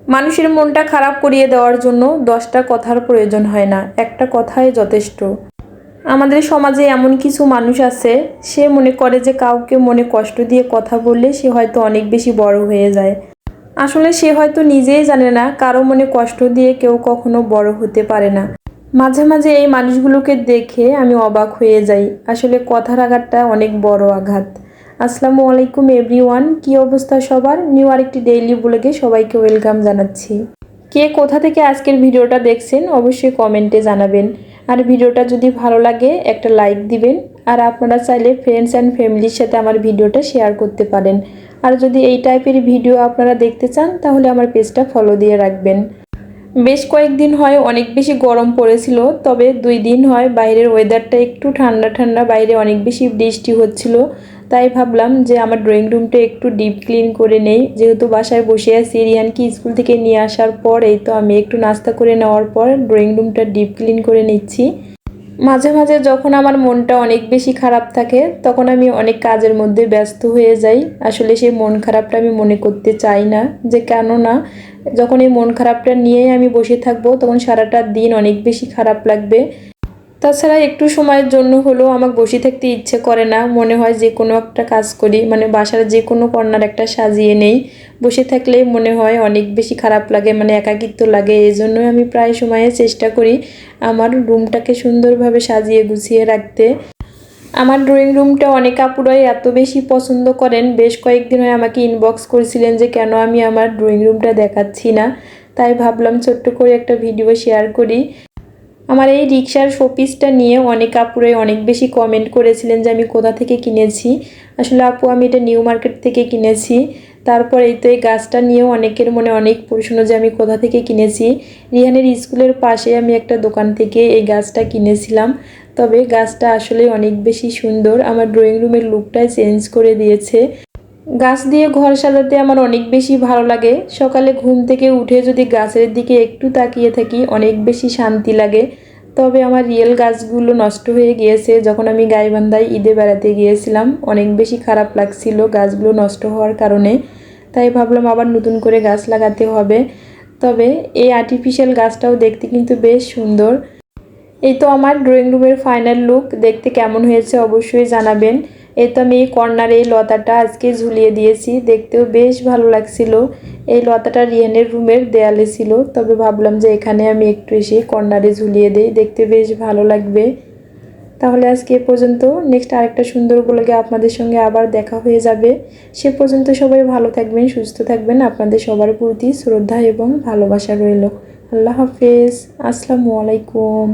মানুষের মনটা খারাপ করিয়ে দেওয়ার জন্য 10টা কথার প্রয়োজন হয় না, একটা কথাই যথেষ্ট। আমাদের সমাজে এমন কিছু মানুষ আছে, সে মনে করে যে কাউকে মনে কষ্ট দিয়ে কথা বললে সে হয়তো অনেক বেশি বড় হয়ে যায়। আসলে সে হয়তো নিজেই জানে না কারো মনে কষ্ট দিয়ে কেউ কখনো বড় হতে পারে না। মাঝে মাঝে এই মানুষগুলোকে দেখে আমি অবাক হয়ে যাই। আসলে কথার আঘাতটা অনেক বড় আঘাত। আসসালামু আলাইকুম এভরিওয়ান, কি অবস্থা সবার? নিউ আরেকটি ডেইলি ব্লগে সবাইকে ওয়েলকাম জানাচ্ছি। কে কোথা থেকে আজকের ভিডিওটা দেখছেন অবশ্যই কমেন্টে জানাবেন। আর ভিডিওটা যদি ভালো লাগে একটা লাইক দিবেন। আর আপনারা চাইলে ফ্রেন্ডস অ্যান্ড ফ্যামিলির সাথে আমার ভিডিওটা শেয়ার করতে পারেন। আর যদি এই টাইপের ভিডিও আপনারা দেখতে চান তাহলে আমার পেজটা ফলো দিয়ে রাখবেন। বেশ কয়েকদিন হয় অনেক বেশি গরম পড়েছিল, তবে 2 দিন হয় বাইরের ওয়েদারটা একটু ঠান্ডা ঠান্ডা, বাইরে অনেক বেশি বৃষ্টি হচ্ছিল। তাই ভাবলাম যে আমার ড্রয়িং রুমটা একটু ডিপ ক্লিন করে নেই, যেহেতু বাসায় বসে আছি। রিয়ানকে স্কুল থেকে নিয়ে আসার পর এই তো আমি একটু নাস্তা করে নেওয়ার পর ড্রয়িং রুমটা ডিপ ক্লিন করে নিচ্ছি। মাঝে মাঝে যখন আমার মনটা অনেক বেশি খারাপ থাকে তখন আমি অনেক কাজের মধ্যে ব্যস্ত হয়ে যাই। আসলে সেই মন খারাপটা আমি মনে করতে চাই না, যে কেননা যখন এই মন খারাপটা নিয়েই আমি বসে থাকবো তখন সারাটা দিন অনেক বেশি খারাপ লাগবে। তাছাড়া একটু সময়ের জন্য হলেও আমার বসে থাকতে ইচ্ছে করে না, মনে হয় যে কোনো একটা কাজ করি, মানে বাসার যে কোনো কর্নার একটা সাজিয়ে নেই। বসে থাকলে মনে হয় অনেক বেশি খারাপ লাগে, মানে একাকিত্ব লাগে। এই জন্যই আমি প্রায় সময়ে চেষ্টা করি আমার রুমটাকে সুন্দরভাবে সাজিয়ে গুছিয়ে রাখতে। আমার ড্রয়িং রুমটা অনেক আপুরাই এত বেশি পছন্দ করেন, বেশ কয়েকদিন হয় আমাকে ইনবক্স করেছিলেন যে কেন আমি আমার ড্রয়িং রুমটা দেখাচ্ছি না। তাই ভাবলাম ছোট্ট করে একটা ভিডিও শেয়ার করি। আমার এই রিক্সার শোপিসটা নিয়ে অনেক আপুরাই অনেক বেশি কমেন্ট করেছিলেন যে আমি কোথা থেকে কিনেছি। আসলে আপু, আমি এটা নিউ মার্কেট থেকে কিনেছি। তারপর এই তো এই গাছটা নিয়েও অনেকের মনে অনেক প্রশ্ন যে আমি কোথা থেকে কিনেছি। রিহানের স্কুলের পাশে আমি একটা দোকান থেকে এই গাছটা কিনেছিলাম। তবে গাছটা আসলে অনেক বেশি সুন্দর, আমার ড্রয়িং রুমের লুকটাই চেঞ্জ করে দিয়েছে। গাছ দিয়ে ঘর সাজাতে আমার অনেক বেশি ভালো লাগে। সকালে ঘুম থেকে উঠে যদি গাছের দিকে একটু তাকিয়ে থাকি অনেক বেশি শান্তি লাগে। তবে আমার রিয়েল গাছগুলো নষ্ট হয়ে গিয়েছে, যখন আমি গাইবান্ধায় ঈদে বেড়াতে গিয়েছিলাম অনেক বেশি খারাপ লাগছিল গাছগুলো নষ্ট হওয়ার কারণে। তাই ভাবলাম আবার নতুন করে গাছ লাগাতে হবে। তবে এই আর্টিফিশিয়াল গাছটাও দেখতে কিন্তু বেশ সুন্দর। এই তো আমার ড্রয়িং রুমের ফাইনাল লুক, দেখতে কেমন হয়েছে অবশ্যই জানাবেন। এই তো আমি এই কর্নারে এই লতাটা আজকে ঝুলিয়ে দিয়েছি, দেখতেও বেশ ভালো লাগছিল। এই লতাটা রিয়ানের রুমের দেয়ালে ছিল, তবে ভাবলাম যে এখানে আমি একটু এসে কর্নারে ঝুলিয়ে দেই, দেখতে বেশ ভালো লাগবে। তাহলে আজকে এ পর্যন্ত, নেক্সট আরেকটা সুন্দর ব্লগে আপনাদের সঙ্গে আবার দেখা হয়ে যাবে। সে পর্যন্ত সবাই ভালো থাকবেন, সুস্থ থাকবেন। আপনাদের সবার প্রতি শ্রদ্ধা এবং ভালোবাসা রইল। আল্লাহ হাফেজ। আসসালামু আলাইকুম।